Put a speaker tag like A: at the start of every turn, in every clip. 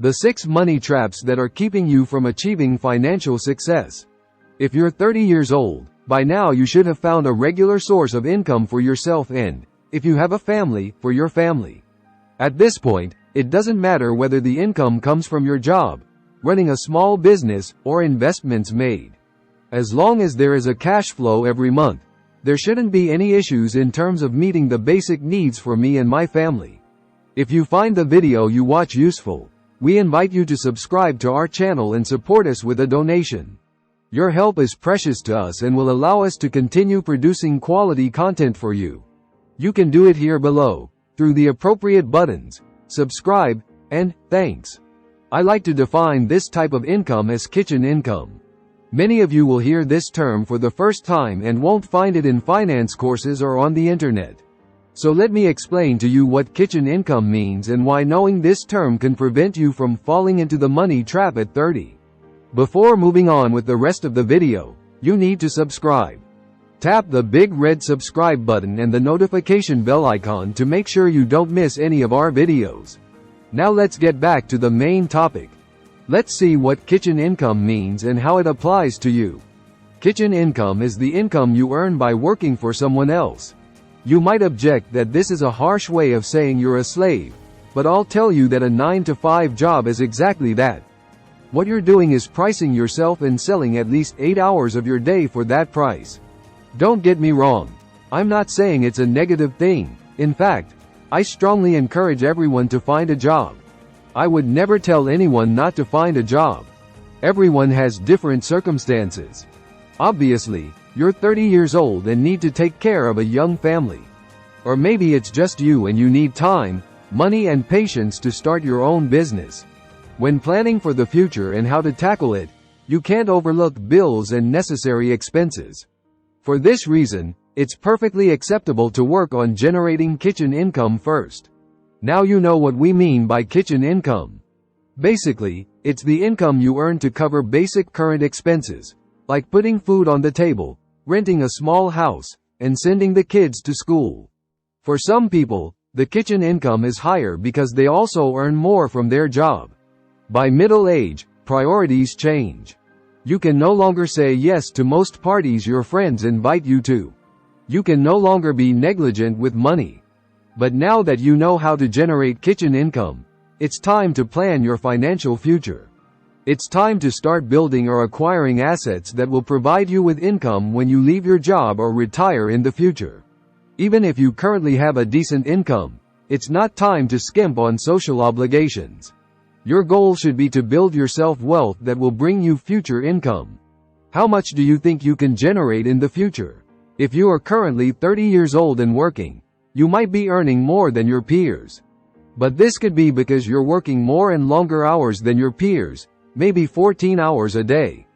A: The 6 money traps that are keeping you from achieving financial success. If you're 30 years old, by now you should have found a regular source of income for yourself and, if you have a family, for your family. At this point, it doesn't matter whether the income comes from your job, running a small business, or investments made. As long as there is a cash flow every month, there shouldn't be any issues in terms of meeting the basic needs for me and my family. If you find the video you watch useful, we invite you to subscribe to our channel and support us with a donation. Your help is precious to us and will allow us to continue producing quality content for you. You can do it here below, through the appropriate buttons, subscribe, and thanks. I like to define this type of income as kitchen income. Many of you will hear this term for the first time and won't find it in finance courses or on the internet. So let me explain to you what kitchen income means and why knowing this term can prevent you from falling into the money trap at 30. Before moving on with the rest of the video, you need to subscribe. Tap the big red subscribe button and the notification bell icon to make sure you don't miss any of our videos. Now let's get back to the main topic. Let's see what kitchen income means and how it applies to you. Kitchen income is the income you earn by working for someone else. You might object that this is a harsh way of saying you're a slave, but I'll tell you that a 9-to-5 job is exactly that. What you're doing is pricing yourself and selling at least 8 hours of your day for that price. Don't get me wrong. I'm not saying it's a negative thing. In fact, I strongly encourage everyone to find a job. I would never tell anyone not to find a job. Everyone has different circumstances. Obviously, you're 30 years old and need to take care of a young family. Or maybe it's just you and you need time, money and patience to start your own business. When planning for the future and how to tackle it, you can't overlook bills and necessary expenses. For this reason, it's perfectly acceptable to work on generating kitchen income first. Now you know what we mean by kitchen income. Basically, it's the income you earn to cover basic current expenses, like putting food on the table, renting a small house, and sending the kids to school. For some people, the kitchen income is higher because they also earn more from their job. By middle age, priorities change. You can no longer say yes to most parties your friends invite you to. You can no longer be negligent with money. But now that you know how to generate kitchen income, it's time to plan your financial future. It's time to start building or acquiring assets that will provide you with income when you leave your job or retire in the future. Even if you currently have a decent income, it's not time to skimp on social obligations. Your goal should be to build yourself wealth that will bring you future income. How much do you think you can generate in the future? If you are currently 30 years old and working, you might be earning more than your peers. But this could be because you're working more and longer hours than your peers, maybe 14 hours a day.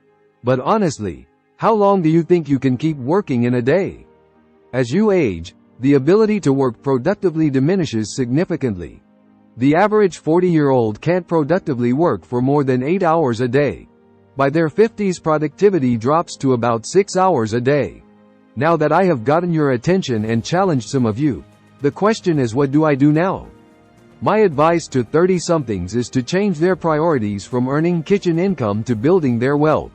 A: But honestly, how long do you think you can keep working in a day? As you age, the ability to work productively diminishes significantly. The average 40-year-old can't productively work for more than 8 hours a day. By their 50s, productivity drops to about 6 hours a day. Now that I have gotten your attention and challenged some of you, the question is, what do I do now? My advice to 30-somethings is to change their priorities from earning kitchen income to building their wealth.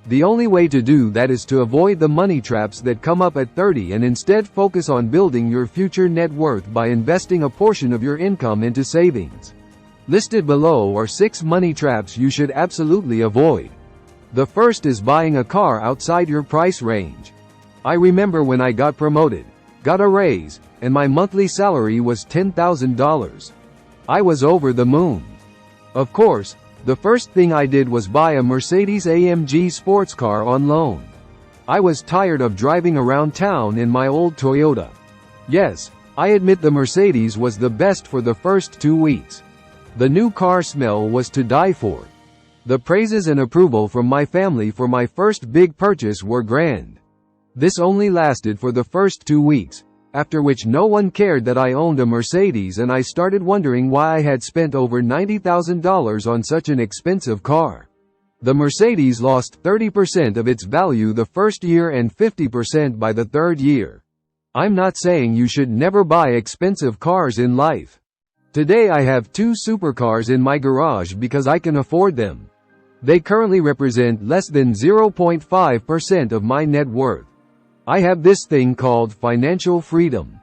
A: The only way to do that is to avoid the money traps that come up at 30 and instead focus on building your future net worth by investing a portion of your income into savings. Listed below are 6 money traps you should absolutely avoid. The first is buying a car outside your price range. I remember when I got promoted, got a raise, and my monthly salary was $10,000. I was over the moon. Of course, the first thing I did was buy a Mercedes-AMG sports car on loan. I was tired of driving around town in my old Toyota. Yes, I admit the Mercedes was the best for the first 2 weeks. The new car smell was to die for. The praises and approval from my family for my first big purchase were grand. This only lasted for the first 2 weeks, after which no one cared that I owned a Mercedes and I started wondering why I had spent over $90,000 on such an expensive car. The Mercedes lost 30% of its value the first year and 50% by the 3rd year. I'm not saying you should never buy expensive cars in life. Today I have 2 supercars in my garage because I can afford them. They currently represent less than 0.5% of my net worth. I have this thing called financial freedom.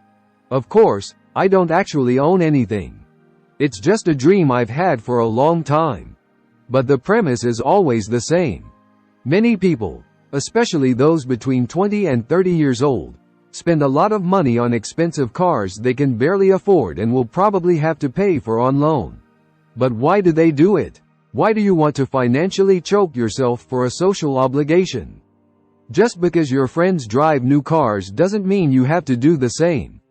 A: Of course, I don't actually own anything. It's just a dream I've had for a long time. But the premise is always the same. Many people, especially those between 20 and 30 years old, spend a lot of money on expensive cars they can barely afford and will probably have to pay for on loan. But why do they do it? Why do you want to financially choke yourself for a social obligation? Just because your friends drive new cars doesn't mean you have to do the same.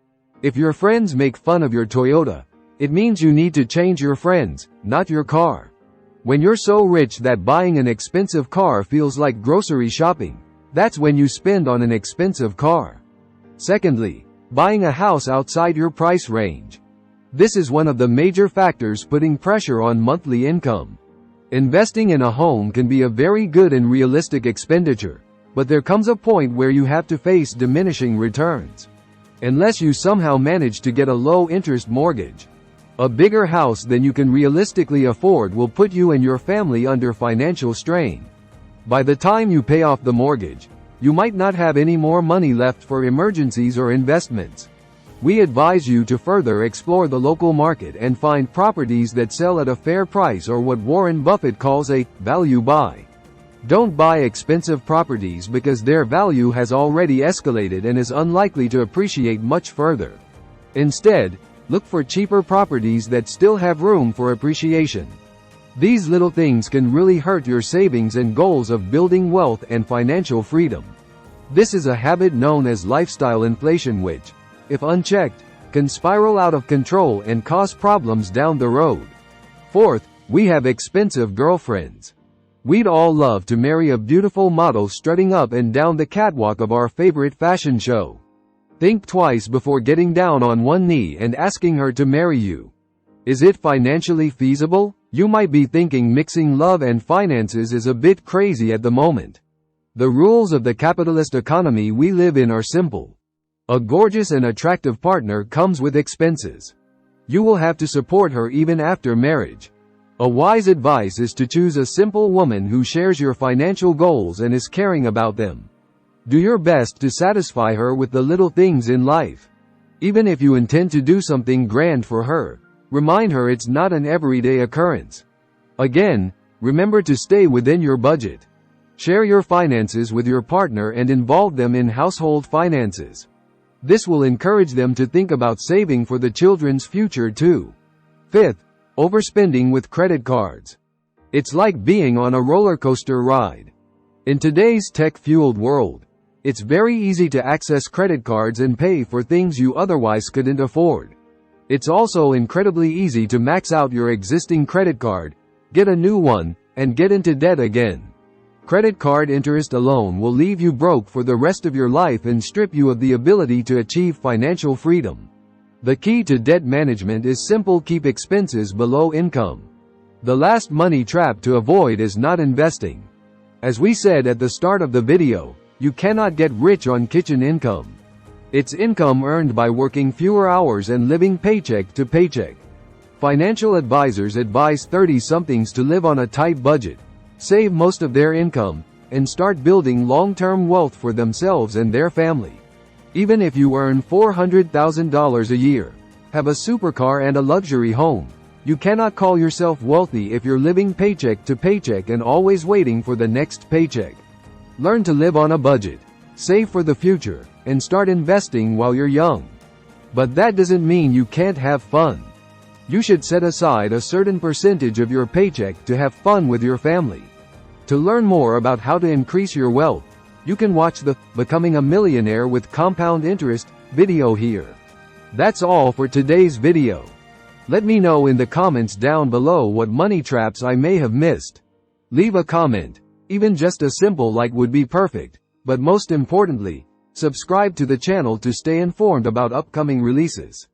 A: If your friends make fun of your Toyota, it means you need to change your friends, not your car. When you're so rich that buying an expensive car feels like grocery shopping, that's when you spend on an expensive car. Secondly, buying a house outside your price range. This is one of the major factors putting pressure on monthly income. Investing in a home can be a very good and realistic expenditure, but there comes a point where you have to face diminishing returns. Unless you somehow manage to get a low-interest mortgage, a bigger house than you can realistically afford will put you and your family under financial strain. By the time you pay off the mortgage, you might not have any more money left for emergencies or investments. We advise you to further explore the local market and find properties that sell at a fair price, or what Warren Buffett calls a value buy. Don't buy expensive properties because their value has already escalated and is unlikely to appreciate much further. Instead, look for cheaper properties that still have room for appreciation. These little things can really hurt your savings and goals of building wealth and financial freedom. This is a habit known as lifestyle inflation, which, if unchecked, can spiral out of control and cause problems down the road. Fourth, we have expensive girlfriends. We'd all love to marry a beautiful model strutting up and down the catwalk of our favorite fashion show. Think twice before getting down on one knee and asking her to marry you. Is it financially feasible? You might be thinking mixing love and finances is a bit crazy at the moment. The rules of the capitalist economy we live in are simple. A gorgeous and attractive partner comes with expenses. You will have to support her even after marriage. A wise advice is to choose a simple woman who shares your financial goals and is caring about them. Do your best to satisfy her with the little things in life. Even if you intend to do something grand for her, remind her it's not an everyday occurrence. Again, remember to stay within your budget. Share your finances with your partner and involve them in household finances. This will encourage them to think about saving for the children's future too. Fifth, overspending with credit cards. It's like being on a roller coaster ride. In today's tech-fueled world, it's very easy to access credit cards and pay for things you otherwise couldn't afford. It's also incredibly easy to max out your existing credit card, get a new one, and get into debt again. Credit card interest alone will leave you broke for the rest of your life and strip you of the ability to achieve financial freedom. The key to debt management is simple: keep expenses below income. The last money trap to avoid is not investing. As we said at the start of the video, you cannot get rich on kitchen income. It's income earned by working fewer hours and living paycheck to paycheck. Financial advisors advise 30-somethings to live on a tight budget, save most of their income, and start building long-term wealth for themselves and their family. Even if you earn $400,000 a year, have a supercar and a luxury home, you cannot call yourself wealthy if you're living paycheck to paycheck and always waiting for the next paycheck. Learn to live on a budget, save for the future, and start investing while you're young. But that doesn't mean you can't have fun. You should set aside a certain percentage of your paycheck to have fun with your family. To learn more about how to increase your wealth, you can watch the Becoming a Millionaire with Compound Interest video here. That's all for today's video. Let me know in the comments down below what money traps I may have missed. Leave a comment. Even just a simple like would be perfect. But most importantly, subscribe to the channel to stay informed about upcoming releases.